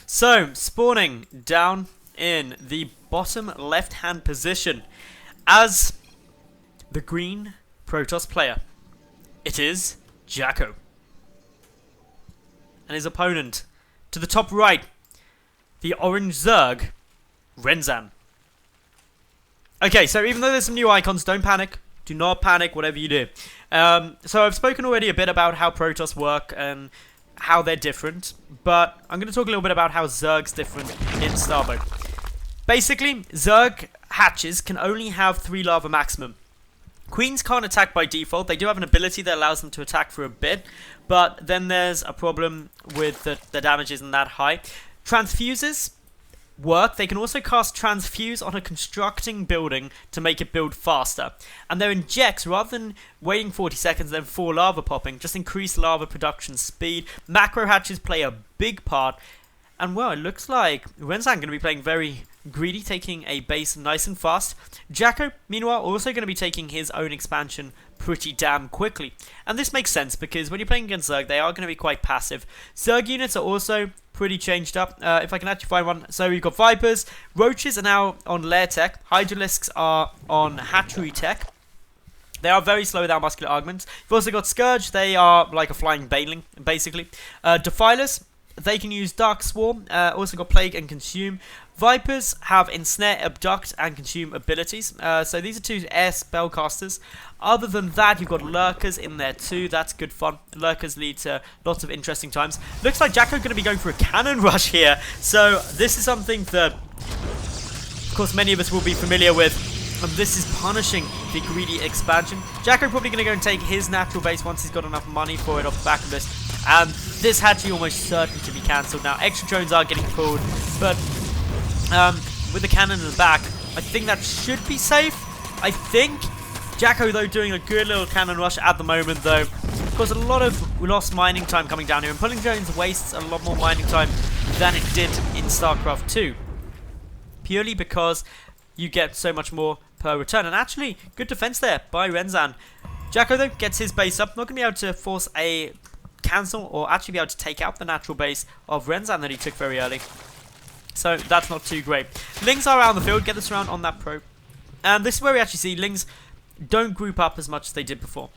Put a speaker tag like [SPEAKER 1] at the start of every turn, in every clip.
[SPEAKER 1] So, spawning down in the bottom left-hand position as the green Protoss player, it is JackO. And his opponent, to the top right, the orange Zerg, RenZan. Okay, so even though there's some new icons, don't panic. Do not panic, whatever you do. So I've spoken already a bit about how Protoss work and how they're different, but I'm going to talk a little bit about how Zerg's different in Starbow. Basically, Zerg hatches can only have 3 larvae maximum. Queens can't attack by default. They do have an ability that allows them to attack for a bit, but then there's a problem with the damage isn't that high. Transfuses work. They can also cast Transfuse on a constructing building to make it build faster. And their injects, rather than waiting 40 seconds then 4 lava popping, just increase lava production speed. Macro hatches play a big part. And well, it looks like RenZan going to be playing very greedy, taking a base nice and fast. JackO, meanwhile, also going to be taking his own expansion pretty damn quickly. And this makes sense because when you're playing against Zerg, they are going to be quite passive. Zerg units are also pretty changed up, if I can actually find one. So we've got Vipers, Roaches are now on Lair Tech, Hydralisks are on Hatchery Tech. They are very slow without muscular augments. You've also got Scourge, they are like a flying baneling, basically. Defilers, they can use Dark Swarm, also got Plague and Consume. Vipers have Ensnare, Abduct, and Consume abilities. So these are 2 air spellcasters. Other than that, you've got Lurkers in there too. That's good fun. Lurkers lead to lots of interesting times. Looks like JackO going to be going for a cannon rush here. So this is something that, of course, many of us will be familiar with. This is punishing the greedy expansion. JackO probably going to go and take his natural base once he's got enough money for it off the back of this. And this hatchery almost certain to be cancelled now. Extra drones are getting pulled, but with the cannon in the back, I think that should be safe. I think JackO, though, doing a good little cannon rush at the moment, though. Of course, a lot of lost mining time coming down here, and pulling drones wastes a lot more mining time than it did in StarCraft 2. Purely because you get so much more per return. And actually, good defense there by RenZan. JackO, though, gets his base up. Not going to be able to force a cancel or actually be able to take out the natural base of RenZan that he took very early. So that's not too great. Lings are around the field. Get this round on that probe. And this is where we actually see Lings don't group up as much as they did before.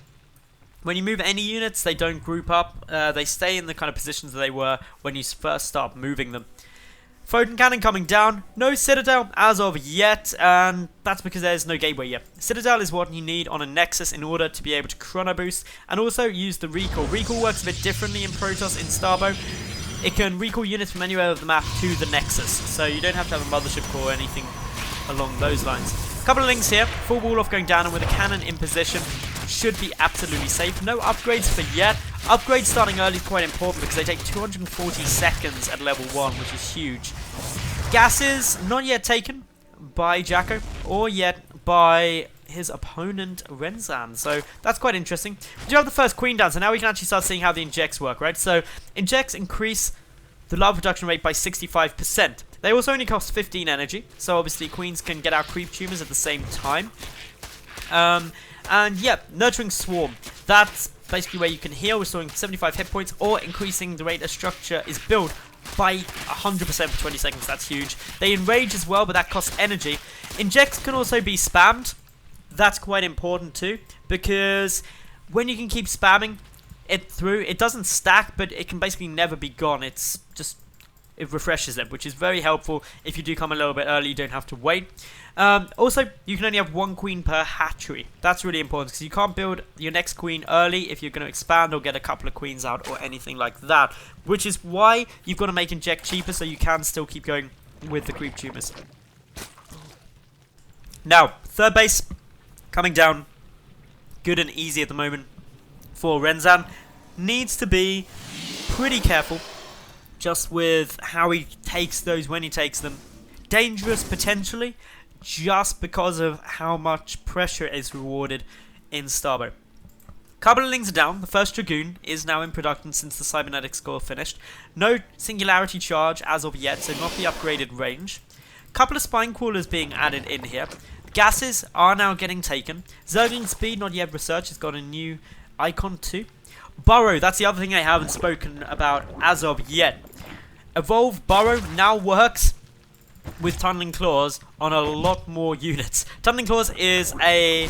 [SPEAKER 1] When you move any units, they don't group up. They stay in the kind of positions that they were when you first start moving them. Photon Cannon coming down. No Citadel as of yet, and that's because there's no gateway yet. Citadel is what you need on a Nexus in order to be able to chrono boost and also use the recall. Recall works a bit differently in Protoss in Starbow. It can recall units from anywhere of the map to the Nexus, so you don't have to have a mothership core or anything along those lines. A couple of links here. Full wall off going down, and with a cannon in position, should be absolutely safe. No upgrades for yet. Upgrades starting early is quite important because they take 240 seconds at level 1, which is huge. Gases not yet taken by JackO or yet by his opponent RenZan, so that's quite interesting. We do have the first queen down, so now we can actually start seeing how the injects work, right? So injects increase the lava production rate by 65%. They also only cost 15 energy, so obviously queens can get out creep tumors at the same time. And yeah, Nurturing Swarm. That's basically where you can heal, restoring 75 hit points, or increasing the rate a structure is built by 100% for 20 seconds. That's huge. They enrage as well, but that costs energy. Injects can also be spammed. That's quite important too, because when you can keep spamming it through, it doesn't stack, but it can basically never be gone. It's just, it refreshes them, which is very helpful. If you do come a little bit early, you don't have to wait. Also, you can only have 1 queen per hatchery. That's really important because you can't build your next queen early if you're going to expand or get a couple of queens out or anything like that, which is why you've got to make inject cheaper so you can still keep going with the creep tumors. Now, third base coming down, good and easy at the moment for RenZan. Needs to be pretty careful just with how he takes those when he takes them. Dangerous potentially, just because of how much pressure is rewarded in Starbow. Couple of lings are down. The first Dragoon is now in production since the cybernetic score finished. No singularity charge as of yet, so not the upgraded range. Couple of spine crawlers being added in here. Gases are now getting taken. Zergling speed not yet researched, has got a new icon too. Burrow, that's the other thing I haven't spoken about as of yet. Evolve Burrow now works with Tunneling Claws on a lot more units. Tunneling Claws is a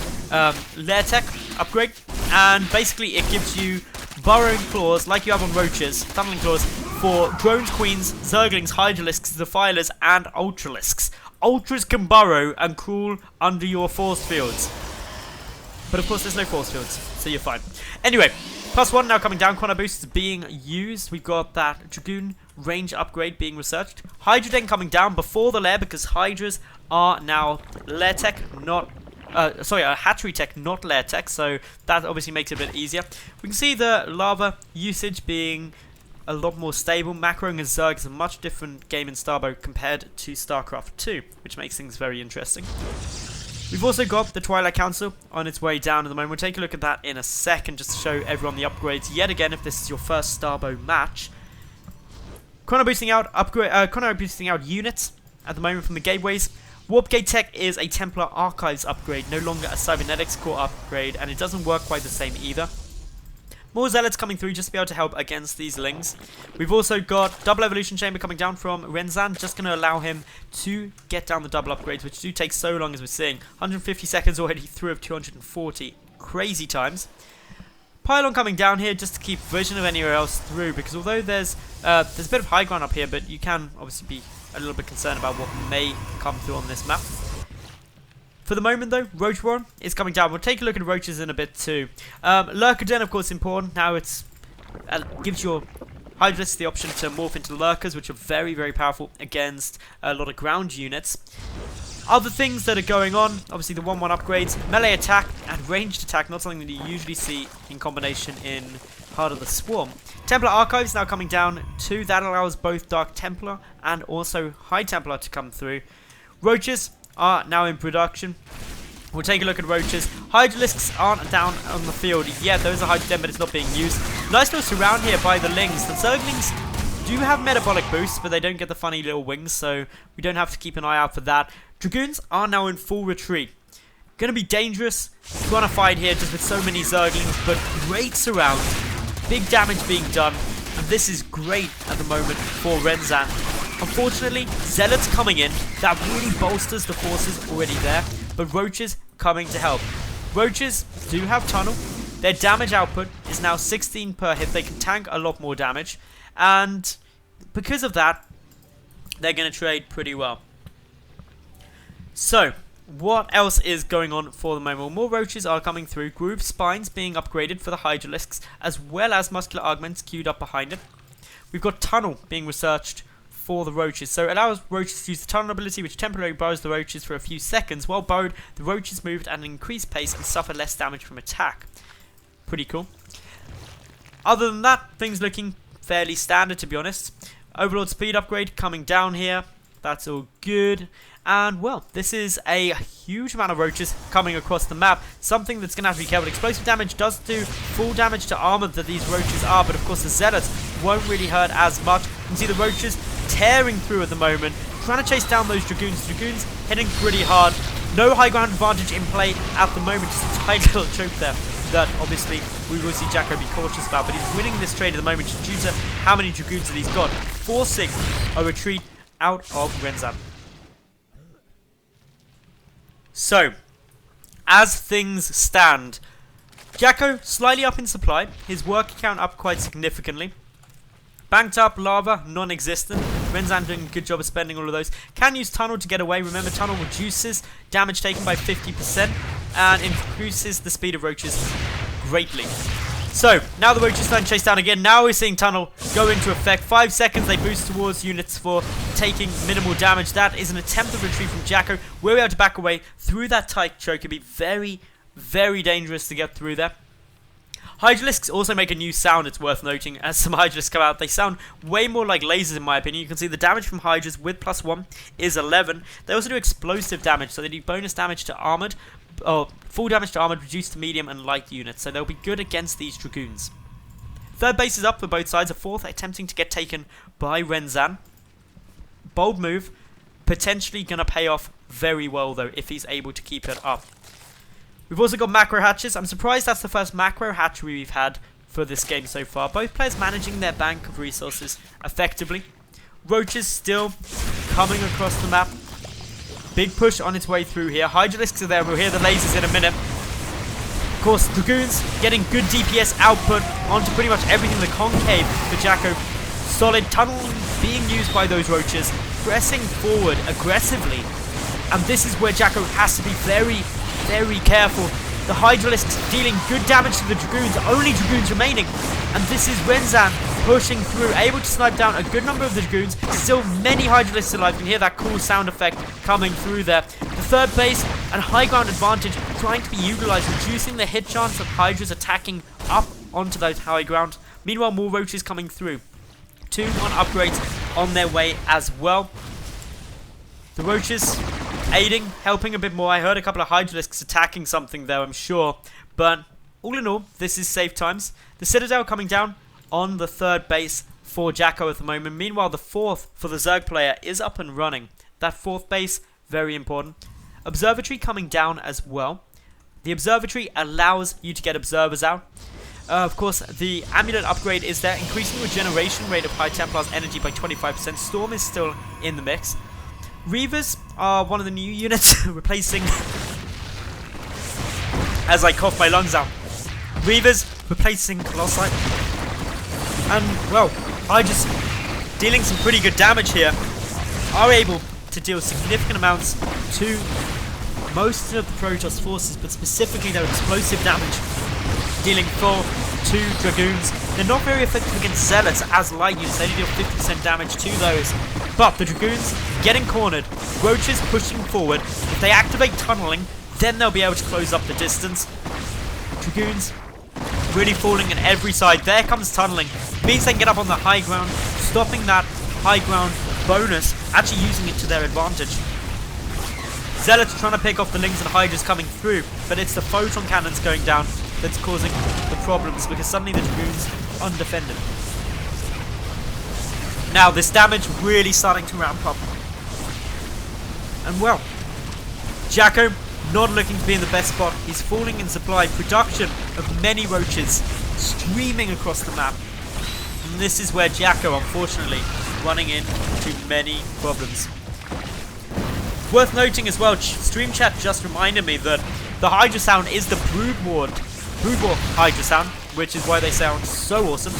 [SPEAKER 1] lair tech upgrade, and basically it gives you burrowing claws like you have on Roaches, Tunneling Claws, for drones, queens, zerglings, hydralisks, defilers, and ultralisks. Ultras can burrow and crawl under your force fields. But of course there's no force fields, so you're fine. Anyway, +1 now coming down, Chrono Boost is being used. We've got that Dragoon range upgrade being researched. Hydra Den coming down before the lair because Hydras are now lair tech, not... hatchery tech, not lair tech, so that obviously makes it a bit easier. We can see the lava usage being a lot more stable. Macroing as Zerg is a much different game in Starbow compared to StarCraft 2, which makes things very interesting. We've also got the Twilight Council on its way down at the moment. We'll take a look at that in a second just to show everyone the upgrades yet again if this is your first Starbow match. Chrono boosting out units at the moment from the gateways. Warp Gate Tech is a Templar Archives upgrade, no longer a Cybernetics Core upgrade, and it doesn't work quite the same either. More Zealots coming through just to be able to help against these Lings. We've also got Double Evolution Chamber coming down from RenZan, just going to allow him to get down the double upgrades, which do take so long as we're seeing. 150 seconds already through of 240. Crazy times. Pylon coming down here just to keep Vision of anywhere else through, because although there's a bit of high ground up here, but you can obviously be a little bit concerned about what may come through on this map. For the moment though, Roach Warren is coming down. We'll take a look at Roaches in a bit too. Lurker Den of course important. Now it's gives your Hydralists the option to morph into Lurkers, which are very, very powerful against a lot of ground units. Other things that are going on, obviously the 1-1 upgrades, melee attack and ranged attack, not something that you usually see in combination in Heart of the Swarm. Templar Archives now coming down too. That allows both Dark Templar and also High Templar to come through. Roaches are now in production. We'll take a look at Roaches. Hydralisks aren't down on the field yet. Those are Hydra Den, but it's not being used. Nice little surround here by the Lings. The Zerglings do have metabolic boosts, but they don't get the funny little wings, so we don't have to keep an eye out for that. Dragoons are now in full retreat. Gonna be dangerous. Trying to fight here just with so many Zerglings, but great surround. Big damage being done, and this is great at the moment for RenZan. Unfortunately, Zealots coming in, that really bolsters the forces already there, but Roaches coming to help. Roaches do have Tunnel. Their damage output is now 16 per hit. They can tank a lot more damage, and because of that, they're going to trade pretty well. So, what else is going on for the moment? Well, more Roaches are coming through. Groove Spines being upgraded for the Hydralisks, as well as Muscular Augments queued up behind it. We've got Tunnel being researched for the Roaches. So it allows Roaches to use the Tunnel ability, which temporarily burrows the Roaches for a few seconds. While burrowed, the Roaches moved at an increased pace and suffer less damage from attack. Pretty cool. Other than that, things looking fairly standard, to be honest. Overlord speed upgrade coming down here. That's all good. And, well, this is a huge amount of Roaches coming across the map. Something that's going to have to be careful. Explosive damage does do full damage to armor that these Roaches are, but of course the Zealots won't really hurt as much. You can see the Roaches tearing through at the moment, trying to chase down those Dragoons. Dragoons hitting pretty hard. No high ground advantage in play at the moment. Just a tiny little choke there that obviously we will see JackO be cautious about, but he's winning this trade at the moment due to how many Dragoons that he's got, forcing a retreat out of RenZan. So, as things stand, JackO slightly up in supply, his work count up quite significantly. Banked up lava, non-existent. RenZan doing a good job of spending all of those. Can use Tunnel to get away. Remember, Tunnel reduces damage taken by 50% and increases the speed of Roaches greatly. So, now the Roaches starting to chase down again. Now we're seeing Tunnel go into effect. 5 seconds, they boost towards units for taking minimal damage. That is an attempt of retreat from JackO. We're able to back away through that tight choke. It'd be very, very dangerous to get through there. Hydralisks also make a new sound, it's worth noting. As some Hydralisks come out, they sound way more like lasers in my opinion. You can see the damage from Hydras with +1 is 11. They also do explosive damage, so they do bonus damage to armored, or full damage to armored, reduced to medium and light units. So they'll be good against these Dragoons. Third base is up for both sides. A fourth attempting to get taken by RenZan. Bold move. Potentially going to pay off very well though, if he's able to keep it up. We've also got macro hatches. I'm surprised that's the first macro hatchery we've had for this game so far. Both players managing their bank of resources effectively. Roaches still coming across the map. Big push on its way through here. Hydralisks are there. We'll hear the lasers in a minute. Of course, Dragoons getting good DPS output onto pretty much everything. The concave for JackO. Solid tunneling being used by those Roaches. Pressing forward aggressively. And this is where JackO has to be very, very careful. The Hydralisks dealing good damage to the Dragoons. Only Dragoons remaining. And this is RenZan pushing through, able to snipe down a good number of the Dragoons. Still many Hydralisks alive. You can hear that cool sound effect coming through there. The third base and high ground advantage trying to be utilized, reducing the hit chance of Hydras attacking up onto those high ground. Meanwhile, more Roaches coming through. 2-1 upgrades on their way as well. The Roaches aiding, helping a bit more. I heard a couple of Hydralisks attacking something there, I'm sure. But all in all, this is safe times. The Citadel coming down on the third base for JackO at the moment. Meanwhile, the fourth for the Zerg player is up and running. That fourth base, very important. Observatory coming down as well. The Observatory allows you to get observers out. Of course, the Amulet upgrade is there, increasing the regeneration rate of High Templar's energy by 25%. Storm is still in the mix. Reavers are one of the new units, replacing... as I cough my lungs out. Reavers replacing Colossi. And, well, Hydras dealing some pretty good damage here. Are able to deal significant amounts to most of the Protoss forces, but specifically their explosive damage. Dealing 4 to Dragoons. They're not very effective against Zealots as light units. They only deal 50% damage to those. But the Dragoons getting cornered. Roaches pushing forward. If they activate tunneling, then they'll be able to close up the distance. Dragoons really falling on every side. There comes tunneling. Means they can get up on the high ground, stopping that high ground bonus, actually using it to their advantage. Zealots trying to pick off the Lings and Hydras coming through, but it's the photon cannons going down that's causing the problems, because suddenly the Dragoons undefended. Now this damage really starting to ramp up. And well, JackO not looking to be in the best spot. He's falling in supply. Production of many Roaches streaming across the map. And this is where JackO, unfortunately, running into many problems. Worth noting as well, stream chat just reminded me that the Hydra sound is the Brood War Hydra sound, which is why they sound so awesome.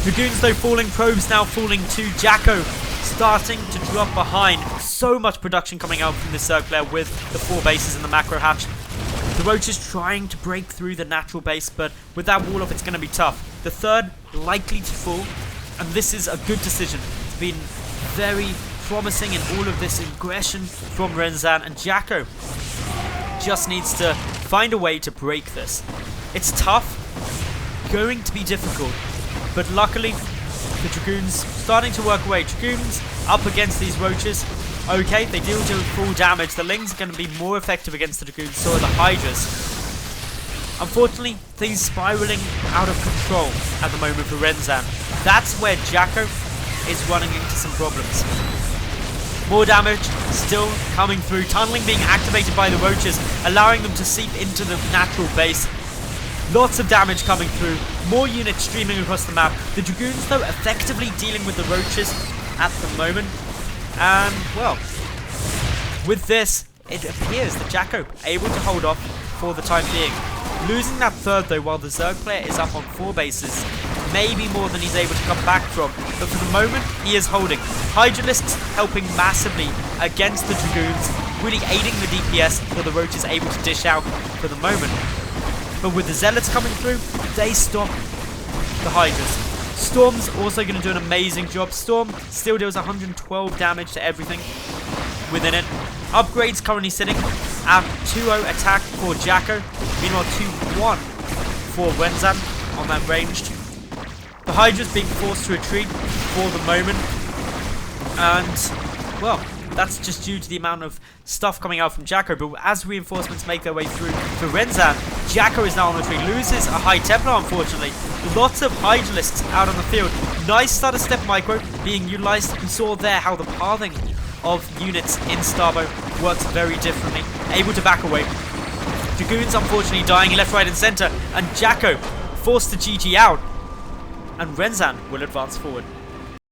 [SPEAKER 1] Dragoons though falling, probes now falling to JackO, starting to drop behind. So much production coming out from this Zerg player with the 4 bases and the macro hatch. The Roaches trying to break through the natural base, but with that wall off it's going to be tough. The third likely to fall, and this is a good decision. It's been very promising in all of this aggression from RenZan, and JackO just needs to find a way to break this. It's tough, going to be difficult, but luckily the Dragoons starting to work away. Dragoons up against these Roaches. Okay, they deal full damage. The Lings are going to be more effective against the Dragoons, so are the Hydras. Unfortunately, things spiraling out of control at the moment for RenZan. That's where JackO is running into some problems. More damage still coming through. Tunneling being activated by the Roaches, allowing them to seep into the natural base. Lots of damage coming through. More units streaming across the map. The Dragoons, though, effectively dealing with the Roaches at the moment. And, well, with this, it appears that JackO able to hold off for the time being. Losing that third, though, while the Zerg player is up on 4 bases. Maybe more than he's able to come back from. But for the moment, he is holding. Hydralisks helping massively against the Dragoons. Really aiding the DPS for the Roaches able to dish out for the moment. But with the Zealots coming through, they stop the Hydras. Storm's also going to do an amazing job. Storm still deals 112 damage to everything within it. Upgrades currently sitting at 2-0 attack for JackO. Meanwhile, 2-1 for RenZan on that ranged. The Hydra's being forced to retreat for the moment. And, well, that's just due to the amount of stuff coming out from JackO. But as reinforcements make their way through for RenZan, JackO is now on the retreat. Loses a High Templar, unfortunately. Lots of Hydralisks out on the field. Nice starter step micro being utilized. We saw there how the pathing of units in Starbow works very differently. Able to back away. Dragoons unfortunately dying left, right and center. And JackO forced to GG out. And RenZan will advance forward.